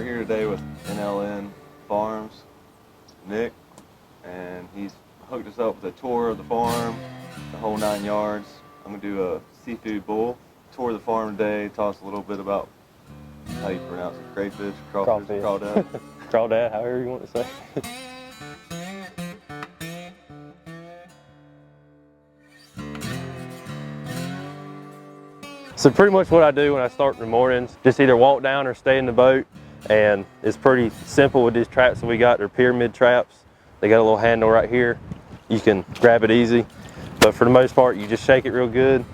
We're here today with NLN Farms, Nick, and he's hooked us up with a tour of the farm, the whole 9 yards. I'm going to do a seafood bull tour of the farm today, talk a little bit about how you pronounce it, crayfish, crawfish, crawdad. Crawdad, however you want to say. So pretty much what I do when I start in the mornings, just either walk down or stay in the boat, and it's pretty simple with these traps that we got. They're pyramid traps. They got a little handle right here. You can grab it easy, but for the most part, you just shake it real good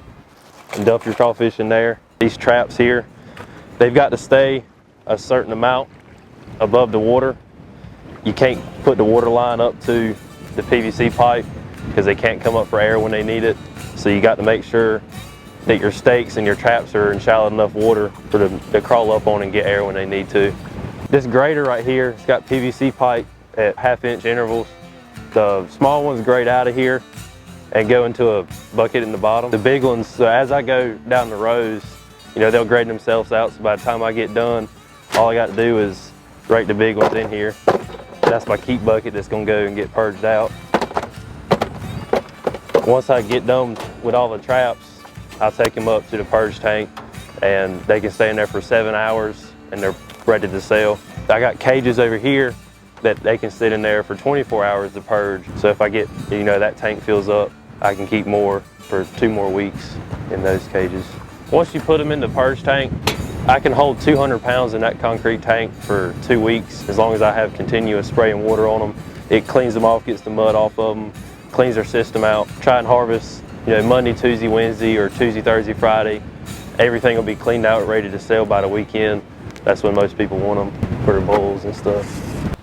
and dump your crawfish in there. These traps here, they've got to stay a certain amount above the water. You can't put the water line up to the PVC pipe because they can't come up for air when they need it. So you got to make sure that your stakes and your traps are in shallow enough water for them to crawl up on and get air when they need to. This grater right here, it's got PVC pipe at 1/2 inch intervals. The small ones grate out of here and go into a bucket in the bottom. The big ones, so as I go down the rows, you know, they'll grade themselves out. So by the time I get done, all I got to do is rake the big ones in here. That's my keep bucket that's gonna go and get purged out. Once I get done with all the traps, I'll take them up to the purge tank and they can stay in there for 7 hours and they're ready to sell. I got cages over here that they can sit in there for 24 hours to purge. So if I get, you know, that tank fills up, I can keep more for 2 more weeks in those cages. Once you put them in the purge tank, I can hold 200 pounds in that concrete tank for 2 weeks as long as I have continuous spraying water on them. It cleans them off, gets the mud off of them, cleans their system out. Try and harvest, you know, Monday, Tuesday, Wednesday, or Tuesday, Thursday, Friday. Everything will be cleaned out, ready to sell by the weekend. That's when most people want them for their bowls and stuff.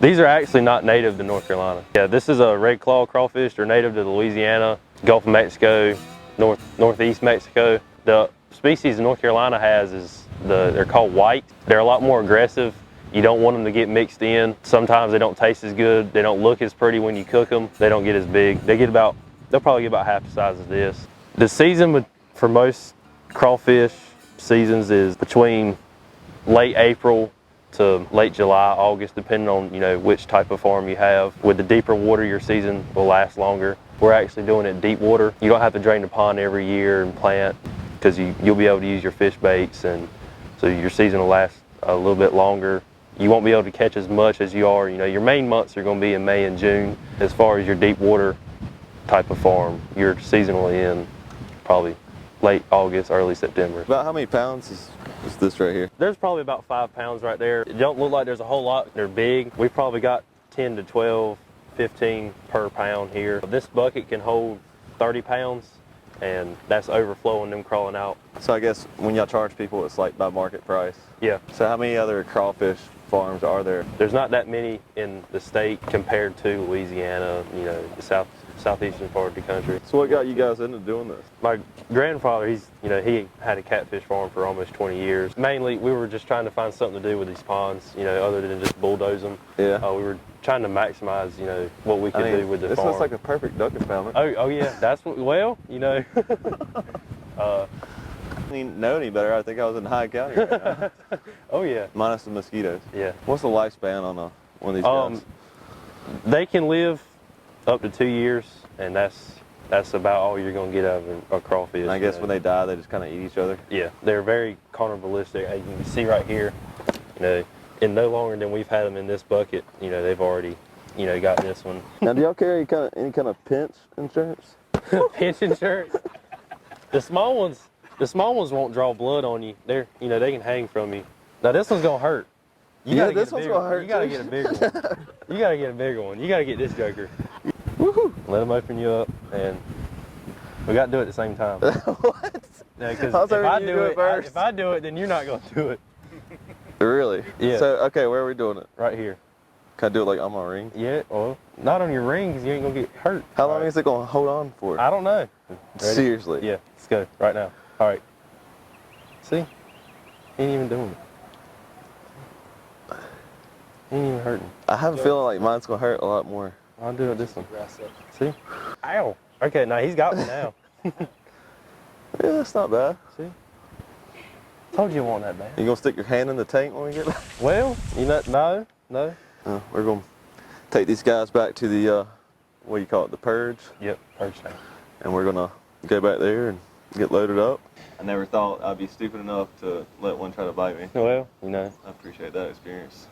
These are actually not native to North Carolina. Yeah, this is a red claw crawfish. They're native to Louisiana, Gulf of Mexico, northeast Mexico. The species North Carolina has is they're called white. They're a lot more aggressive. You don't want them to get mixed in. Sometimes they don't taste as good. They don't look as pretty when you cook them. They don't get as big. They'll probably get about half the size of this. The season for most crawfish seasons is between late April to late July, August, depending on, you know, which type of farm you have. With the deeper water, your season will last longer. We're actually doing it deep water. You don't have to drain the pond every year and plant because you'll be able to use your fish baits, and so your season will last a little bit longer. You won't be able to catch as much as you are. You know, your main months are going to be in May and June. As far as your deep water type of farm, your season will end probably late August, early September. About how many pounds is this right here? There's probably about 5 pounds right there. It don't look like there's a whole lot. They're big. We've probably got 10 to 12, 15 per pound here. This bucket can hold 30 pounds, and that's overflowing, them crawling out. So I guess when y'all charge people, it's like by market price? Yeah. So how many other crawfish farms are there? There's not that many in the state compared to Louisiana, you know, the southeastern part of the country. So what got you guys into doing this? My grandfather, he had a catfish farm for almost 20 years. Mainly, we were just trying to find something to do with these ponds, you know, other than just bulldoze them. Yeah. We were trying to maximize, you know, what we could do with the farm. This looks like a perfect duck impoundment. Oh yeah, that's what, well, you know. I didn't know any better. I think I was in Hyde County right now. Oh yeah. Minus the mosquitoes. Yeah. What's the lifespan on one of these guys? They can live up to 2 years, and that's about all you're going to get out of a crawfish. And I guess when they die, they just kind of eat each other. Yeah, they're very carnivalistic. As you can see right here, you know, in no longer than we've had them in this bucket, you know, they've already, you know, got this one. Now, do y'all carry any kind of pinch insurance? Pinch insurance? The small ones won't draw blood on you. You know, they can hang from you. Now this one's gonna hurt. This one's gonna hurt. You gotta get a bigger one. You gotta get a bigger one. You gotta get this joker. Woohoo! Let them open you up, and we gotta do it at the same time. What? Yeah, because if I do it, then you're not gonna do it. Really? Yeah. So okay, where are we doing it? Right here. Can I do it like on my ring? Yeah. Well, not on your ring, because you ain't gonna get hurt. How long is it gonna hold on for? I don't know. Ready? Seriously? Yeah. Let's go right now. All right. See? He ain't even doing it. He ain't even hurting. I have a feeling like mine's gonna hurt a lot more. I'll do it this one. See? Ow. Okay, now he's got me now. Yeah, that's not bad. See? Told you it wasn't that bad. You gonna stick your hand in the tank when we get back? Well, you know, no. We're gonna take these guys back to the, what do you call it, the purge? Yep, purge tank. And we're gonna go back there and get loaded up. I never thought I'd be stupid enough to let one try to bite me. Well, you know. I appreciate that experience.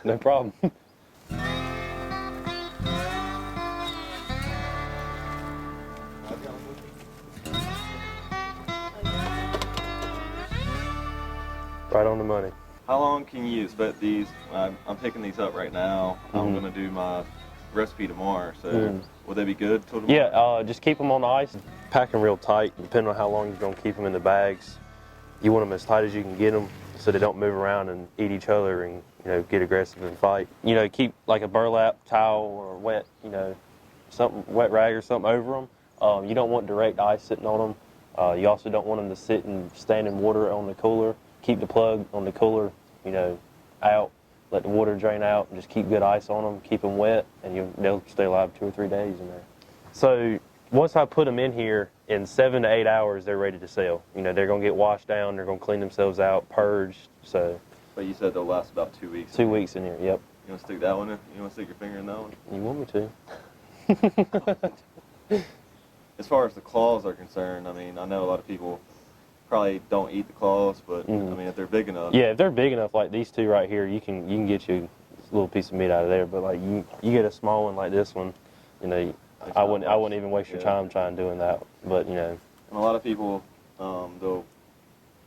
No problem. Right on the money. How long can you expect these? I'm picking these up right now. I'm gonna do my recipe tomorrow, so will they be good till tomorrow? Yeah, just keep them on the ice. Pack them real tight, depending on how long you're gonna keep them in the bags. You want them as tight as you can get them so they don't move around and eat each other and, you know, get aggressive and fight. You know, keep like a burlap towel or wet, you know, something, wet rag or something over them. You don't want direct ice sitting on them. You also don't want them to sit and stand in water on the cooler. Keep the plug on the cooler, you know, out. Let the water drain out and just keep good ice on them. Keep them wet and they'll stay alive 2 or 3 days in there. So once I put them in here, in 7 to 8 hours, they're ready to sell. You know, they're gonna get washed down, they're gonna clean themselves out, purged, so. But you said they'll last about 2 weeks. 2 weeks in here, yep. You wanna stick that one in? You wanna stick your finger in that one? You want me to? As far as the claws are concerned, I mean, I know a lot of people probably don't eat the claws, but I mean, if they're big enough. Yeah, if they're big enough, like these two right here, you can get you a little piece of meat out of there. But like you get a small one like this one, you know, I wouldn't even waste your time trying doing that. But you know, and a lot of people they'll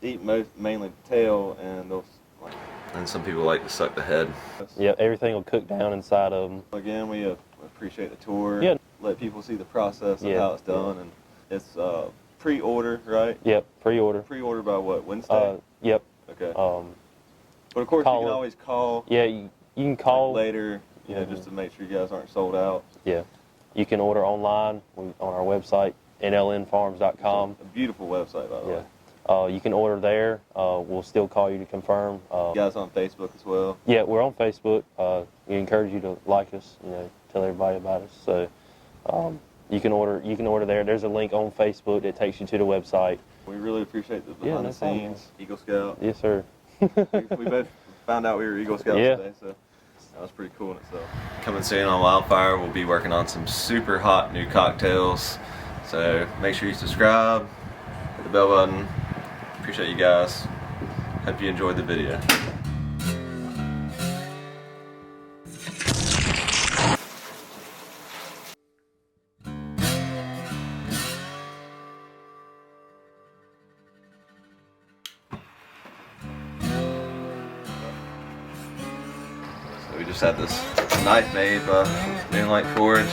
eat mainly the tail, and they'll like. And some people like to suck the head. Yeah, everything will cook down inside of them. Again, we appreciate the tour. Yeah. Let people see the process of how it's done, and it's pre-order, right? Yep, pre-order. Pre-order by what, Wednesday? Yep. Okay. But of course, you can always call. Yeah, you can call later, you know, just to make sure you guys aren't sold out. Yeah. You can order online on our website, NLNfarms.com. A beautiful website, by the way. You can order there. We'll still call you to confirm. You guys on Facebook as well? Yeah, we're on Facebook. We encourage you to like us, you know, tell everybody about us. So you can order there. There's a link on Facebook that takes you to the website. We really appreciate the behind the scenes. Eagle Scout. Yes, sir. we both found out we were Eagle Scouts today, so that was pretty cool in itself. Coming soon on WildFired, we'll be working on some super hot new cocktails. So make sure you subscribe, hit the bell button. Appreciate you guys. Hope you enjoyed the video. So we just had this knife made by Moonlight Forge.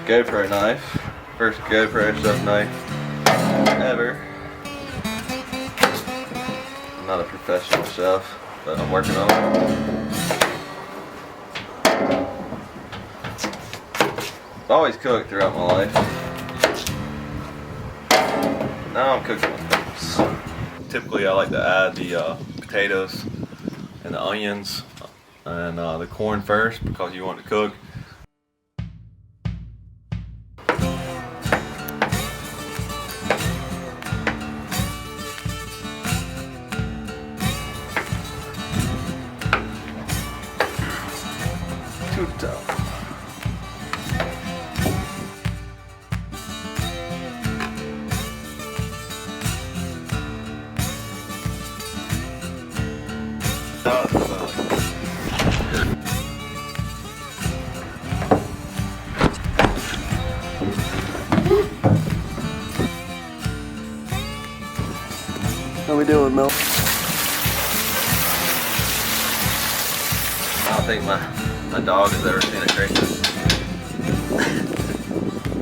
GoPro knife. First GoPro chef knife ever. I'm not a professional chef, but I'm working on it. I've always cooked throughout my life. Now I'm cooking with purpose. Typically I like to add the potatoes and the onions and the corn first because you want to cook. How we doing, Mel? I don't think my dog has ever seen a crayfish.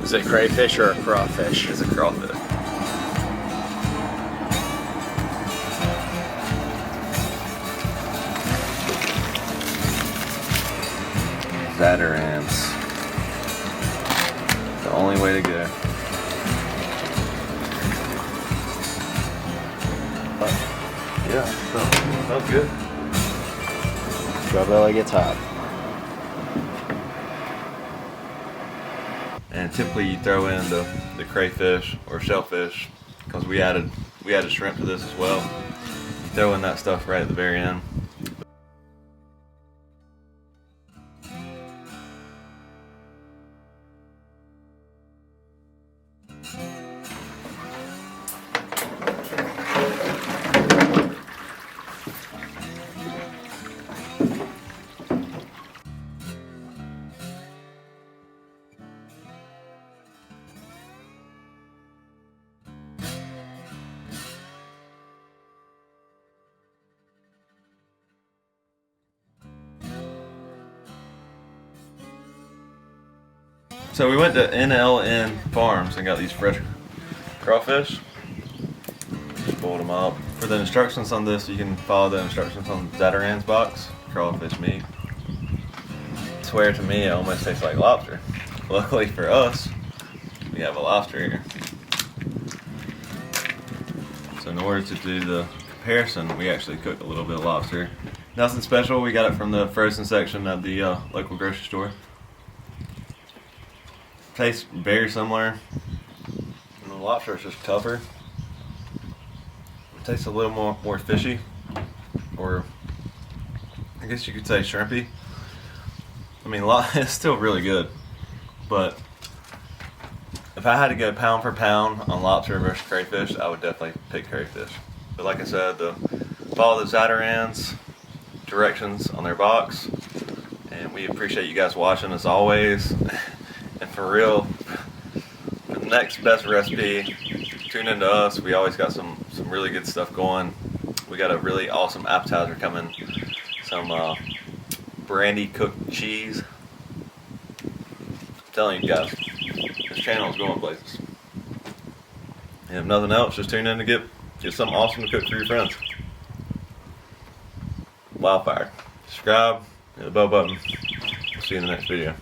Is it crayfish or a crawfish? It's a crawfish. Zatarans. The only way to go. Yeah, smells good. Your belly gets hot. And typically you throw in the crayfish or shellfish because we added shrimp to this as well. throw in that stuff right at the very end. So we went to NLN Farms and got these fresh crawfish. Just boiled them up. For the instructions on this, you can follow the instructions on Zatarain's box. Crawfish meat. I swear to me, it almost tastes like lobster. Luckily for us, we have a lobster here. So in order to do the comparison, we actually cooked a little bit of lobster. Nothing special. We got it from the frozen section of the local grocery store. Tastes very similar. And the lobster is just tougher. It tastes a little more fishy, or I guess you could say shrimpy. I mean, it's still really good, but if I had to go pound for pound on lobster versus crayfish, I would definitely pick crayfish. But like I said, follow the Zatarain's directions on their box, and we appreciate you guys watching as always. And for real, for the next best recipe, tune into us. We always got some really good stuff going. We got a really awesome appetizer coming. Some brandy cooked cheese. I'm telling you guys, this channel is going places. And if nothing else, just tune in to get something awesome to cook for your friends. WildFired. Subscribe, hit the bell button. See you in the next video.